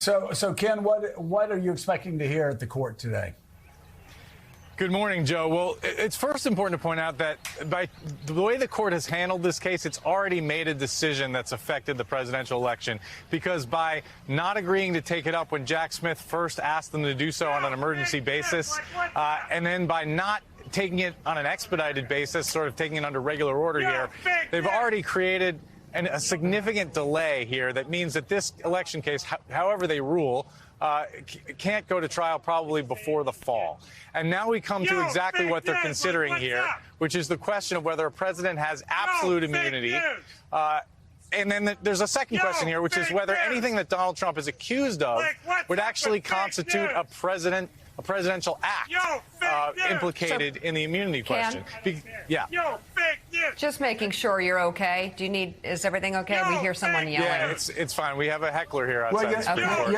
So Ken, what are you expecting to hear at the court today? Good morning, Joe. Well, it's first important to point out that by the way the court has handled this case, it's already made a decision that's affected the presidential election, because by not agreeing to take it up when Jack Smith first asked them to do so on an emergency basis, and then by not taking it on an expedited basis, sort of taking it under regular order here, they've already created a significant delay here that means that this election case, however they rule, can't go to trial probably before the fall. And now we come to exactly what they're considering here, which is the question of whether a president has absolute immunity. And then there's a second question here, which is whether anything that Donald Trump is accused of would actually constitute a presidential act implicated in the immunity question. Yeah. Just making sure you're okay. Is everything okay? We hear someone yelling. Yeah, it's fine. We have a heckler here outside the Supreme Court.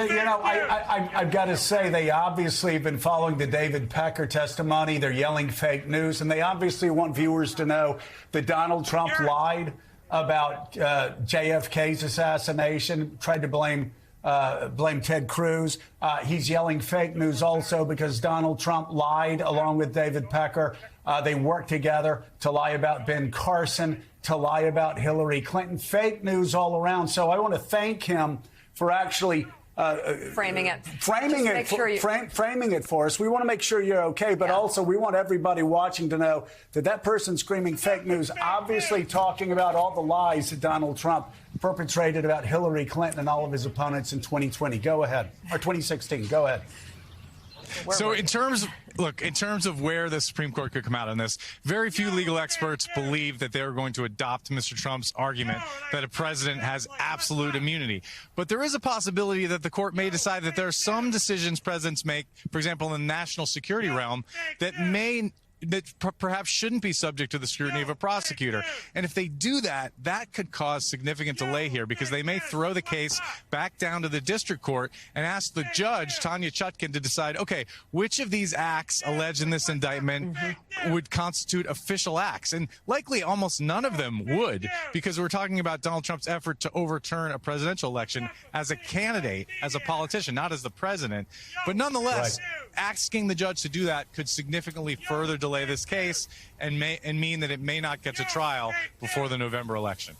I've got to say, they obviously have been following the David Pecker testimony. They're yelling fake news, and they obviously want viewers to know that Donald Trump lied about JFK's assassination, tried to blame Ted Cruz. He's yelling fake news also because Donald Trump lied along with David Pecker. They worked together to lie about Ben Carson, to lie about Hillary Clinton. Fake news all around. So I want to thank him for actually framing it for us. We want to make sure you're okay, but also we want everybody watching to know that person screaming fake news, obviously talking about all the lies that Donald Trump perpetrated about Hillary Clinton and all of his opponents in 2020. Go ahead. Or 2016. Go ahead. So in terms of where the Supreme Court could come out on this, very few legal experts believe that they're going to adopt Mr. Trump's argument that a president has absolute immunity. But there is a possibility that the court may decide that there are some decisions presidents make, for example, in the national security realm, that perhaps shouldn't be subject to the scrutiny of a prosecutor. And if they do that, that could cause significant delay here, because they may throw the case back down to the district court and ask the judge, Tanya Chutkan, to decide, okay, which of these acts alleged in this indictment would constitute official acts? And likely almost none of them would, because we're talking about Donald Trump's effort to overturn a presidential election as a candidate, as a politician, not as the president. But nonetheless, asking the judge to do that could significantly further delay this case and mean that it may not get to trial before the November election.